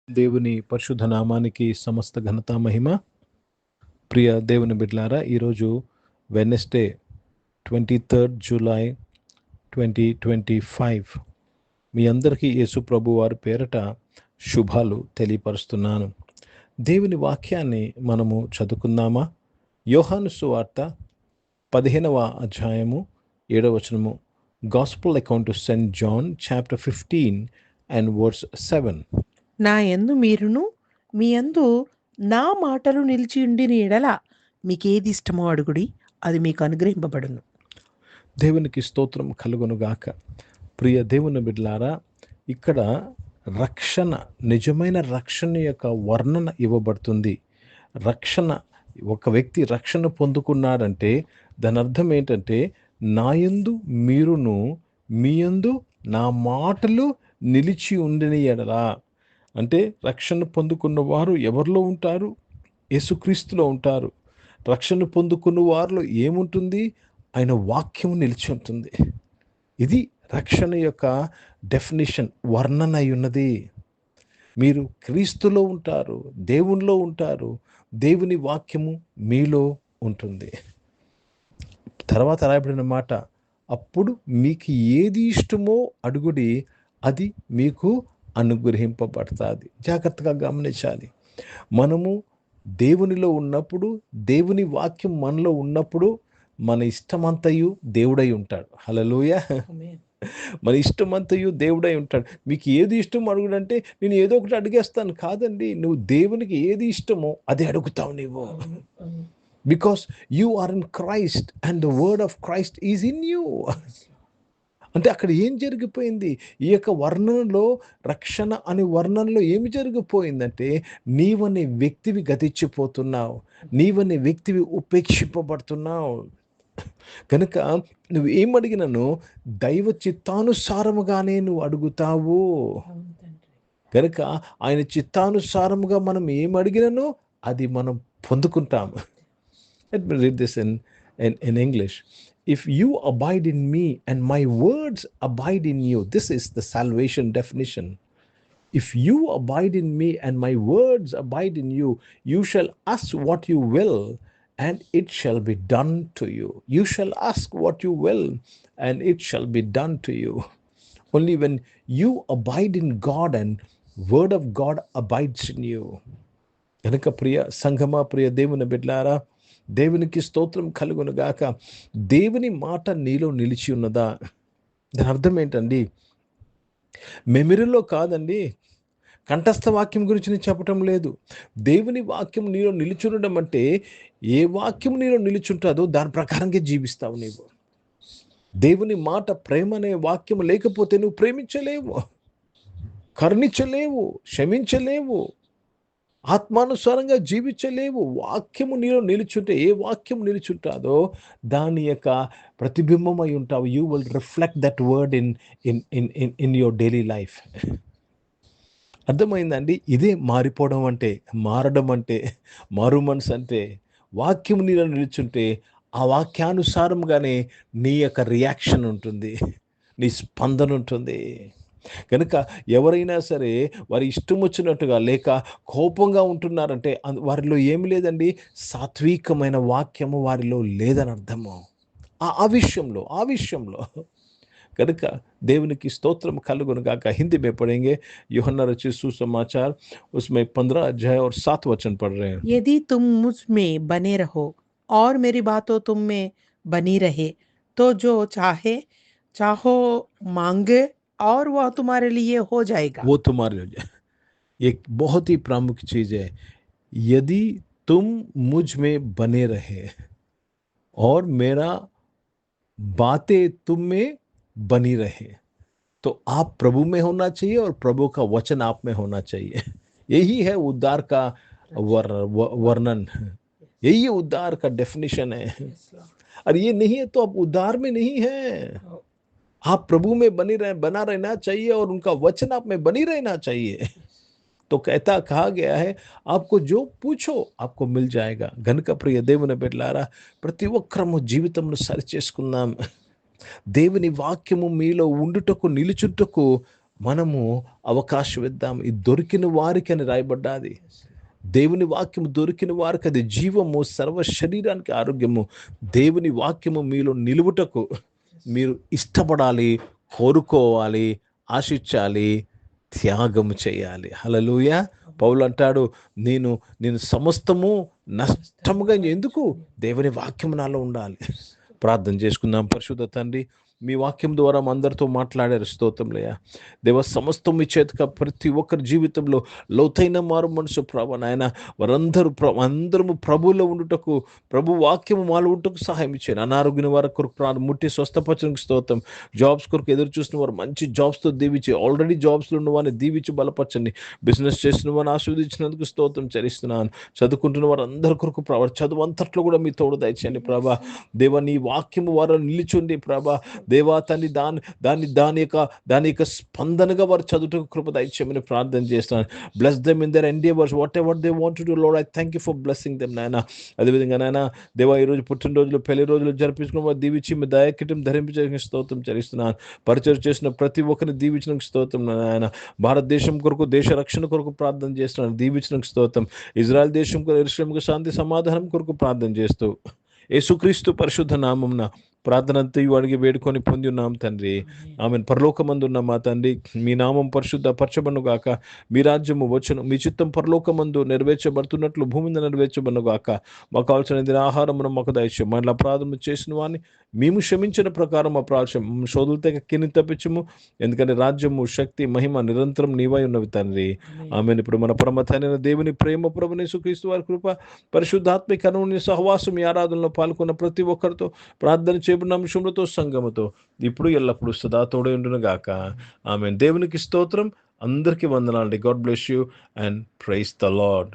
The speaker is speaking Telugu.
దేవుని పరిశుద్ధ నామానికి సమస్త ఘనత మహిమ. ప్రియ దేవుని బిడ్డలారా, ఈరోజు వెడ్నెస్డే 23 జూలై 2025. మీ అందరికీ యేసు ప్రభు వారి పేరట శుభాలు తెలియపరుస్తున్నాను. దేవుని వాక్యాన్ని మనము చదువుకుందామా? యోహాను సువార్త 15వ అధ్యాయము 7వ వచనము. గాస్పుల్ అకౌంట్ to Saint John chapter 15 and verse 7. నా యందు మీరును మీ యందు నా మాటలు నిలిచి ఉండిన ఎడల మీకేది ఇష్టమో అడుగుడి, అది మీకు అనుగ్రహింపబడును. దేవునికి స్తోత్రం కలుగునుగాక. ప్రియ దేవుని బిడ్డలారా, ఇక్కడ రక్షణ, నిజమైన రక్షణ యొక్క వర్ణన ఇవ్వబడుతుంది. రక్షణ, ఒక వ్యక్తి రక్షణ పొందుకున్నాడంటే దాని అర్థం ఏంటంటే, నాయందు మీరును మీ యందు నా మాటలు నిలిచి ఉండిన ఎడలా. అంటే రక్షణ పొందుకున్న వారు ఎవరిలో ఉంటారు? యేసుక్రీస్తులో ఉంటారు. రక్షణ పొందుకున్న వారిలో ఏముంటుంది? ఆయన వాక్యం నిలిచి ఉంటుంది. ఇది రక్షణ యొక్క డెఫినిషన్, వర్ణన అయి ఉన్నది. మీరు క్రీస్తులో ఉంటారు, దేవునిలో ఉంటారు, దేవుని వాక్యము మీలో ఉంటుంది. తర్వాత రాయబడిన మాట, అప్పుడు మీకు ఏది ఇష్టమో అడుగుడి, అది మీకు అనుగ్రహింపబడుతుంది. జాగ్రత్తగా గమనించాలి. మనము దేవునిలో ఉన్నప్పుడు, దేవుని వాక్యం మనలో ఉన్నప్పుడు మన ఇష్టమంతయు దేవుడై ఉంటాడు. హల్లెలూయా. మన ఇష్టమంతయు దేవుడై ఉంటాడు. మీకు ఏది ఇష్టం అడుగుడంటే నేను ఏదో ఒకటి అడిగేస్తాను కాదండి. నువ్వు దేవునికి ఏది ఇష్టమో అది అడుగుతావు నీవు. Because you are in Christ and the word of Christ is in you. అంటే అక్కడ ఏం జరిగిపోయింది? ఈ యొక్క వర్ణనలో, రక్షణ అనే వర్ణనలో ఏమి జరిగిపోయిందంటే, నీవనే వ్యక్తివి గతించిపోతున్నావు, నీవనే వ్యక్తివి ఉపేక్షింపబడుతున్నావు. కనుక నువ్వు ఏమడిగినను దైవ చిత్తానుసారముగానే నువ్వు అడుగుతావు. కనుక ఆయన చిత్తానుసారముగా మనం ఏమడిగినను అది మనం పొందుకుంటాము. Let me read this in English. If you abide in me and my words abide in you, this is the salvation definition. If you abide in me and my words abide in you, you shall ask what you will and it shall be done to you. You shall ask what you will and it shall be done to you. Only when you abide in God and word of God abides in you. కనుక ప్రియ సంఘమా, ప్రియ దేవుని బిడ్డలారా, దేవునికి స్తోత్రం కలుగును గాక. దేవుని మాట నీలో నిలిచి ఉన్నదా? దాని అర్థం ఏంటండి? మెమరీలో కాదండి, కంఠస్థ వాక్యం గురించి నేను చెప్పటం లేదు. దేవుని వాక్యం నీలో నిలిచుండడం అంటే, ఏ వాక్యం నీలో నిలిచుంటుందో దాని ప్రకారంగా జీవిస్తావు నీవు. దేవుని మాట, ప్రేమ అనే వాక్యం లేకపోతే నువ్వు ప్రేమించలేవు, కరుణించలేవు, క్షమించలేవు, ఆత్మానుసారంగా జీవించలేవు. వాక్యము నీలో నిలుచుంటే, ఏ వాక్యం నిలుచుంటాదో దాని యొక్క ప్రతిబింబమై ఉంటావు. You will reflect that word in your daily life. అర్థమైందండి? ఇదే మారిపోవడం అంటే, మారడం అంటే, మారు మనసు అంటే. వాక్యం నీలో నిలుచుంటే ఆ వాక్యానుసారంగానే నీ యొక్క రియాక్షన్ ఉంటుంది, నీ స్పందన ఉంటుంది. కనుక ఎవరైనా సరే వారి ఇష్టం వచ్చినట్టుగా లేక కోపంగా ఉంటున్నారంటే వారిలో ఏమి లేదండి, సాత్వికమైన వాక్యము వారిలో లేదని అర్థము. ఆ విషయంలో కనుక దేవునికి స్తోత్రం కలుగును గాక. హింदी में पढ़ेंगे यूहन्ना रचित सुसमाचार, उसमें 15 अध्याय और 7 वचन पढ़ रहे हैं. यदि तुम मुझ में बने रहो और मेरी बातों तुम में बनी रहे तो जो चाहो मांगे और वह तुम्हारे लिए हो जाएगा. वो तुम्हारे लिए एक बहुत ही प्रमुख चीज है. यदि तुम मुझ में बने रहे और मेरा बातें तुम में बनी रहे, तो आप प्रभु में होना चाहिए और प्रभु का वचन आप में होना चाहिए. यही है उद्धार का वर्णन, यही उद्धार का डेफिनेशन है. और ये नहीं है तो आप उद्धार में नहीं है. आप प्रभु में बना रहना चाहिए और उनका वचन आप में बनी रहना चाहिए. तो कहा गया है, आपको जो पूछो आपको मिल जाएगा. గనుక ప్రియ దేవుని బిడ్డలారా, ప్రతి ఒక్కరము జీవితంలో సరి చేసుకుందాం. దేవుని వాక్యము మీలో ఉండుటకు, నిలుచుటకు మనము అవకాశం ఇద్దాం. ఈ దొరికిన వారికి అని రాయబడ్డాది. దేవుని వాక్యము దొరికిన వారికి అది జీవము, సర్వ శరీరానికి ఆరోగ్యము. దేవుని వాక్యము మీలో నిలువుటకు మీరు ఇష్టపడాలి, కోరుకోవాలి, ఆశించాలి, త్యాగము చేయాలి. హల్లెలూయా. పౌలు అంటాడు, నేను సమస్తము నష్టముగా ఎందుకు? దేవుని వాక్యము నాలో ఉండాలి. ప్రార్థన చేసుకుందాం. పరిశుద్ధ తండ్రి, మీ వాక్యం ద్వారా మా అందరితో మాట్లాడారు. స్తోత్రంలయ్యా దేవ. సమస్తం మీ చేతిగా ప్రతి ఒక్కరి జీవితంలో లోతైన మారు మనసు ప్రభు నాయన, వారందరూ అందరము ప్రభువులో ఉండుటకు, ప్రభు వాక్యము మాలో ఉండుటకు సహాయం ఇచ్చాను. అనారోగ్యం వారి కొరకు ముట్టి స్వస్థపరచడానికి స్తోత్రం. జాబ్స్ కొరకు ఎదురు చూసిన వారు మంచి జాబ్స్తో దీవించి, ఆల్రెడీ జాబ్స్లో ఉన్న వారిని దీవించి బలపరచండి. బిజినెస్ చేసిన వారిని ఆస్వాదించినందుకు స్తోత్రం చెల్లిస్తున్నాను. చదువుకుంటున్న వారు అందరి కొరకు ప్రభా, చదువు అంతట్లో కూడా మీ తోడు దయచేయండి ప్రభా. దేవ, నీ వాక్యము వారు నిలిచుండి ప్రభా. దేవా తండ్రి, దాని యొక్క స్పందనగా వారు చదువుటకు కృప దయచేయమని ప్రార్థన చేస్తున్నాను. Bless them in their endeavours, whatever they want to do lord. I thank you for blessing them నాయన. అదేవిధంగా నాయన దేవా, ఈరోజు పుట్టినరోజులు, పెళ్లి రోజులు జరిపించుకున్న వారు దీవించి మీ దయాకిటం ధరింపజేసిన స్తోత్రం చెల్లిస్తున్నాను. పరిచయం చేసిన ప్రతి ఒక్కరిని దీవించిన స్తోత్రం నాయన. భారతదేశం కొరకు, దేశ రక్షణ కొరకు ప్రార్థన చేస్తున్నాను. దీవించిన స్తోత్రం. ఇజ్రాయెల్ దేశం కొరకు, యెరూషలేముకు శాంతి సమాధానం కొరకు ప్రార్థన చేస్తూ యేసుక్రీస్తు పరిశుద్ధ నామమున ప్రార్థన అంతయు అడిగి వేడుకొని పొంది ఉన్నాం తండ్రి. ఆమెన్. పరలోకమందున్న మా తండ్రి, మీ నామం పరిశుద్ధ పరచబడును గాక. మీ రాజ్యము వచ్చును. మీ చిత్తం పరలోకమందు నెరవేర్చబడుతున్నట్లు భూమి మీద నెరవేర్చబడును గాక. మాకు కావాల్సిన ఆహారమును మాకు దయచేయము. మన అపరాధము చేసిన వారిని మేము క్షమించిన ప్రకారం అపరాధం శోధులు తెగ కింది తప్పించము. ఎందుకంటే రాజ్యము, శక్తి, మహిమ నిరంతరం నీవై ఉన్నవి తండ్రి. ఆమెను. ఇప్పుడు మన పరమ తండ్రి దేవుని ప్రేమ, ప్రభుని యేసుక్రీస్తు వారి కృప, పరిశుద్ధాత్మిక అనుని సహవాసం, ఈ ఆరాధనలో పాల్గొన్న ప్రతి ఒక్కరితో, ప్రార్థన చేయబడిన అంశములతో, సంఘముతో ఇప్పుడు ఎల్లప్పుడు సదా తోడై ఉండును గాక. ఆమెన్. దేవునికి స్తోత్రం. అందరికీ వందనాలండి. God bless you and praise the lord.